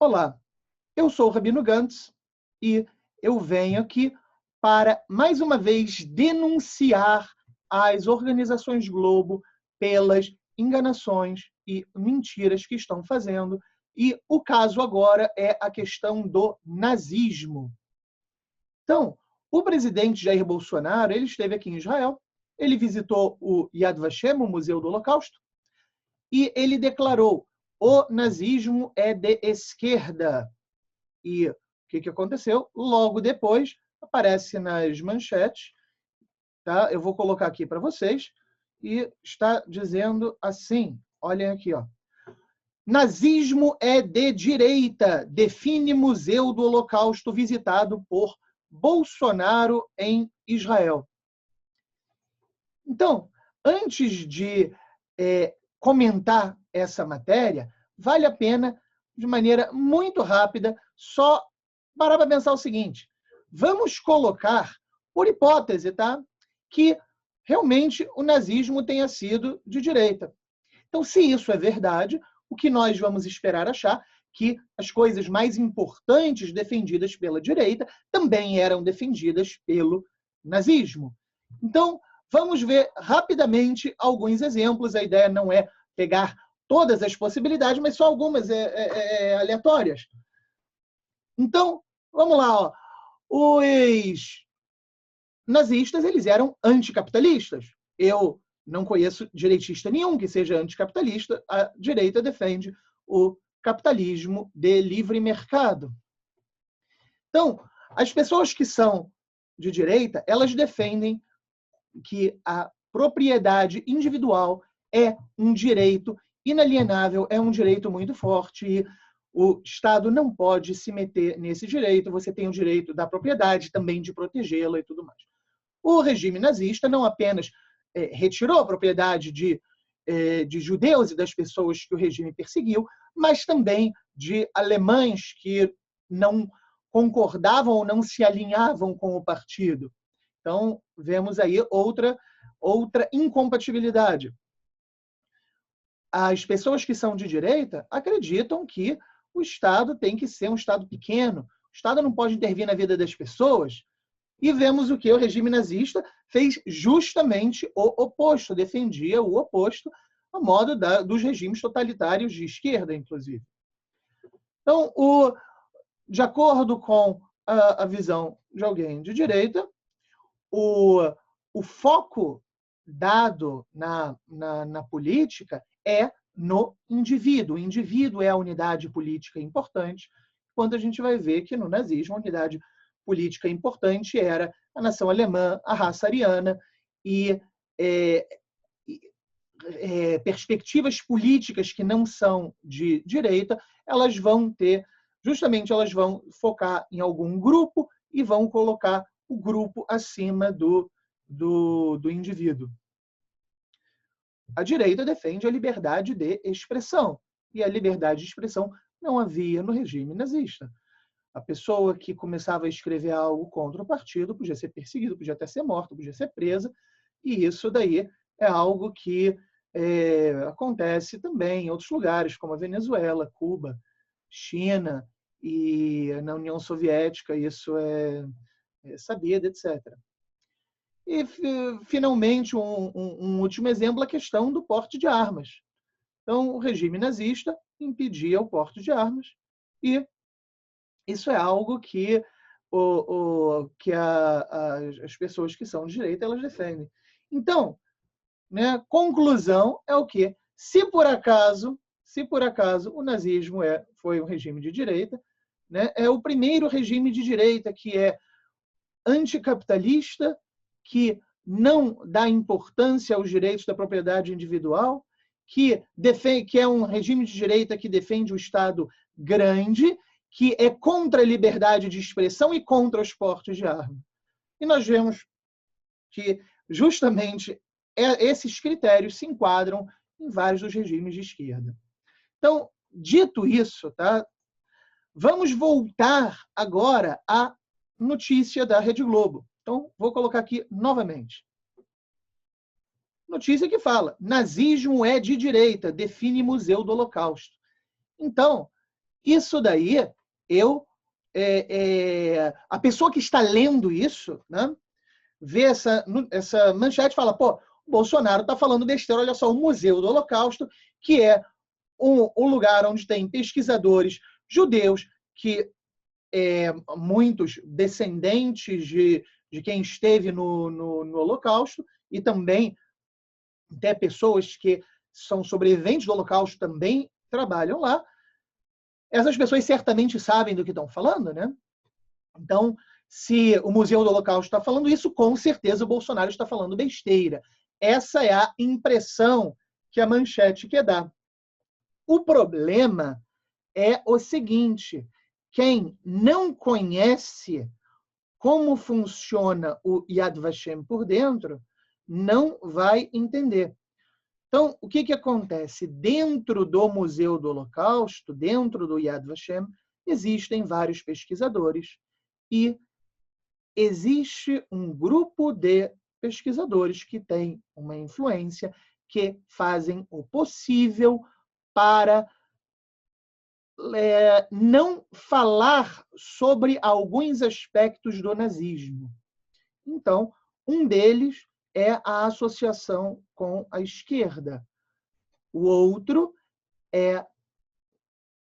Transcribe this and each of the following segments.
Olá, eu sou o Rabino Gantz e eu venho aqui para, mais uma vez, denunciar as organizações Globo pelas enganações e mentiras que estão fazendo. E o caso agora é a questão do nazismo. Então, o presidente Jair Bolsonaro, ele esteve aqui em Israel, ele visitou o Yad Vashem, o Museu do Holocausto, e ele declarou: o nazismo é de esquerda. E o que aconteceu? Logo depois, aparece nas manchetes, tá? Eu vou colocar aqui para vocês, e está dizendo assim, olhem aqui, ó. Nazismo é de direita, define Museu do Holocausto visitado por Bolsonaro em Israel. Então, antes de comentar essa matéria, vale a pena, de maneira muito rápida, só parar para pensar o seguinte: vamos colocar, por hipótese, tá, que realmente o nazismo tenha sido de direita. Então, se isso é verdade, o que nós vamos esperar achar que as coisas mais importantes defendidas pela direita também eram defendidas pelo nazismo. Então, vamos ver rapidamente alguns exemplos. A ideia não é pegar todas as possibilidades, mas só algumas aleatórias. Então, vamos lá. Ó. Os nazistas, eles eram anticapitalistas. Eu não conheço direitista nenhum que seja anticapitalista. A direita defende o capitalismo de livre mercado. Então, as pessoas que são de direita, elas defendem que a propriedade individual é um direito inalienável, é um direito muito forte, e o Estado não pode se meter nesse direito. Você tem o direito da propriedade, também de protegê-la e tudo mais. O regime nazista não apenas retirou a propriedade de judeus e das pessoas que o regime perseguiu, mas também de alemães que não concordavam ou não se alinhavam com o partido. Então, vemos aí outra incompatibilidade. As pessoas que são de direita acreditam que o Estado tem que ser um Estado pequeno, o Estado não pode intervir na vida das pessoas. E vemos o que o regime nazista fez justamente o oposto, defendia o oposto, a modo dos regimes totalitários de esquerda, inclusive. Então, de acordo com a visão de alguém de direita, o foco dado na política é no indivíduo. O indivíduo é a unidade política importante, quando a gente vai ver que no nazismo a unidade política importante era a nação alemã, a raça ariana, e perspectivas políticas que não são de direita, elas vão focar em algum grupo e vão colocar o grupo acima do indivíduo. A direita defende a liberdade de expressão, e a liberdade de expressão não havia no regime nazista. A pessoa que começava a escrever algo contra o partido podia ser perseguida, podia até ser morta, podia ser presa, e isso daí é algo que acontece também em outros lugares, como a Venezuela, Cuba, China e na União Soviética, isso é sabido, etc. E, finalmente, um último exemplo, a questão do porte de armas. Então, o regime nazista impedia o porte de armas, e isso é algo que as pessoas que são de direita, elas defendem. Então, né, conclusão é o quê? Se por acaso o nazismo foi um regime de direita, né, é o primeiro regime de direita que é anticapitalista, que não dá importância aos direitos da propriedade individual, que é um regime de direita que defende o Estado grande, que é contra a liberdade de expressão e contra os portes de arma. E nós vemos que, justamente, esses critérios se enquadram em vários dos regimes de esquerda. Então, dito isso, tá? Vamos voltar agora à notícia da Rede Globo. Então, vou colocar aqui novamente. Notícia que fala: nazismo é de direita, define Museu do Holocausto. Então, Isso daí, a pessoa que está lendo isso, né, vê essa manchete e fala, pô, o Bolsonaro está falando besteira, olha só, o Museu do Holocausto, que é um lugar onde tem pesquisadores judeus, que muitos descendentes de quem esteve no Holocausto, e também até pessoas que são sobreviventes do Holocausto também trabalham lá. Essas pessoas certamente sabem do que estão falando, né? Então, se o Museu do Holocausto está falando isso, com certeza o Bolsonaro está falando besteira. Essa é a impressão que a manchete quer dar. O problema é o seguinte: quem não conhece como funciona o Yad Vashem por dentro, não vai entender. Então, o que acontece? Dentro do Museu do Holocausto, dentro do Yad Vashem, existem vários pesquisadores e existe um grupo de pesquisadores que tem uma influência, que fazem o possível para não falar sobre alguns aspectos do nazismo. Então, um deles é a associação com a esquerda. O outro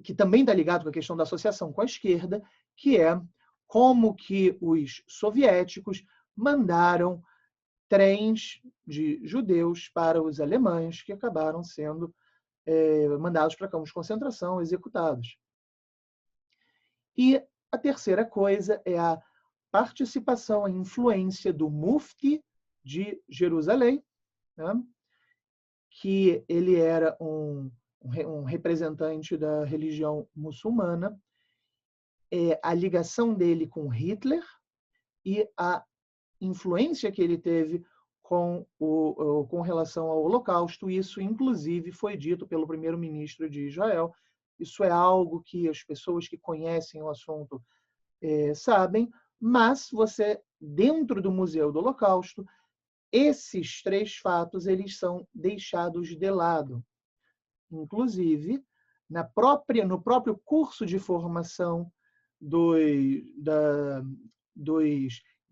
que também está ligado com a questão da associação com a esquerda, que é como que os soviéticos mandaram trens de judeus para os alemães, que acabaram sendo mandados para campos de concentração, executados. E a terceira coisa é a participação, a influência do Mufti de Jerusalém, né? Que ele era um representante da religião muçulmana, a ligação dele com Hitler e a influência que ele teve com relação ao Holocausto. Isso, inclusive, foi dito pelo primeiro-ministro de Israel. Isso é algo que as pessoas que conhecem o assunto sabem, mas você, dentro do Museu do Holocausto, esses três fatos eles são deixados de lado. Inclusive, no próprio curso de formação dos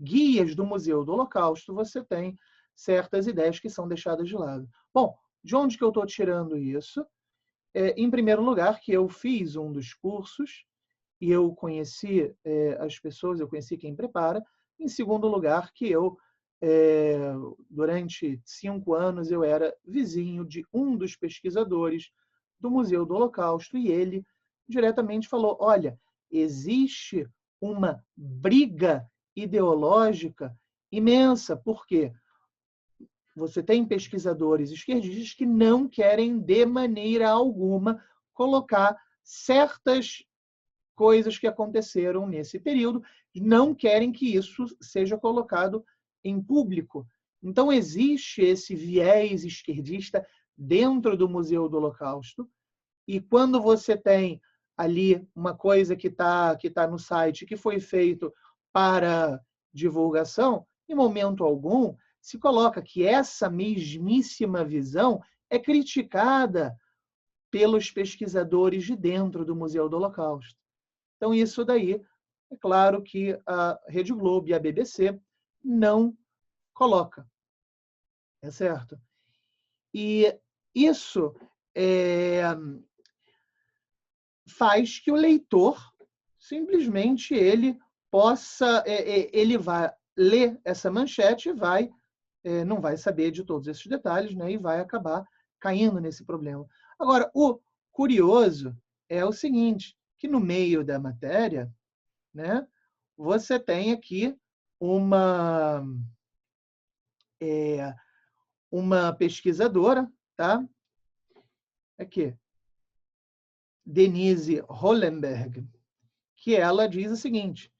guias do Museu do Holocausto, você tem certas ideias que são deixadas de lado. Bom, de onde que eu estou tirando isso? Em primeiro lugar, que eu fiz um dos cursos e eu conheci as pessoas, eu conheci quem prepara. Em segundo lugar, que eu, durante 5 anos, eu era vizinho de um dos pesquisadores do Museu do Holocausto e ele diretamente falou, olha, existe uma briga ideológica imensa, porque você tem pesquisadores esquerdistas que não querem, de maneira alguma, colocar certas coisas que aconteceram nesse período, não querem que isso seja colocado em público. Então, existe esse viés esquerdista dentro do Museu do Holocausto, e quando você tem ali uma coisa que tá no site, que foi feito para divulgação, em momento algum se coloca que essa mesmíssima visão é criticada pelos pesquisadores de dentro do Museu do Holocausto. Então, isso daí, é claro que a Rede Globo e a BBC não coloca. É certo? E isso faz que o leitor, simplesmente, ele possa, ele vai ler essa manchete e não vai saber de todos esses detalhes, né? E vai acabar caindo nesse problema. Agora, o curioso é o seguinte, que no meio da matéria, né, você tem aqui uma pesquisadora, tá? Aqui, Denise Hollenberg, que ela diz o seguinte: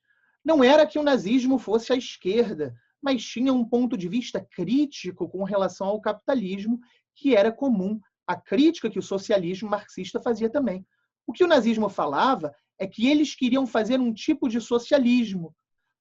não era que o nazismo fosse à esquerda, mas tinha um ponto de vista crítico com relação ao capitalismo, que era comum à crítica que o socialismo marxista fazia também. O que o nazismo falava é que eles queriam fazer um tipo de socialismo,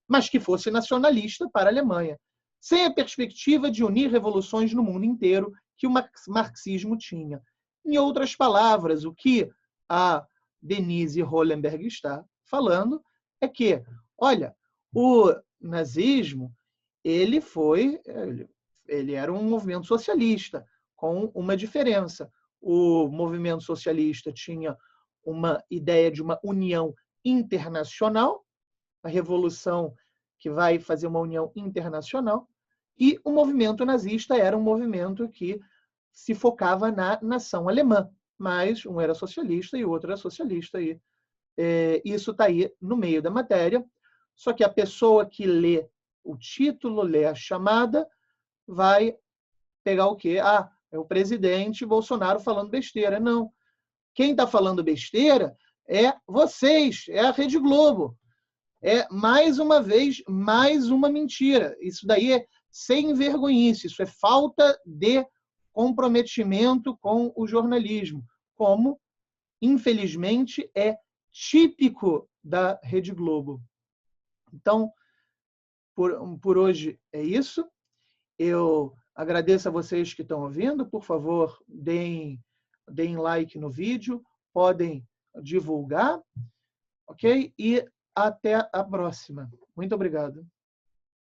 mas que fosse nacionalista para a Alemanha, sem a perspectiva de unir revoluções no mundo inteiro que o marxismo tinha. Em outras palavras, o que a Denise Hollenberg está falando é que, olha, o nazismo ele era um movimento socialista, com uma diferença. O movimento socialista tinha uma ideia de uma união internacional, a revolução que vai fazer uma união internacional, e o movimento nazista era um movimento que se focava na nação alemã, mas um era socialista e o outro era socialista. E isso está aí no meio da matéria, só que a pessoa que lê o título, lê a chamada, vai pegar o quê? Ah, é o presidente Bolsonaro falando besteira. Não. Quem está falando besteira é vocês, é a Rede Globo. É, mais uma vez, mais uma mentira. Isso daí é sem vergonhice, isso é falta de comprometimento com o jornalismo, como, infelizmente, é típico da Rede Globo. Então, por hoje é isso. Eu agradeço a vocês que estão ouvindo. Por favor, deem like no vídeo, podem divulgar, ok? E até a próxima. Muito obrigado.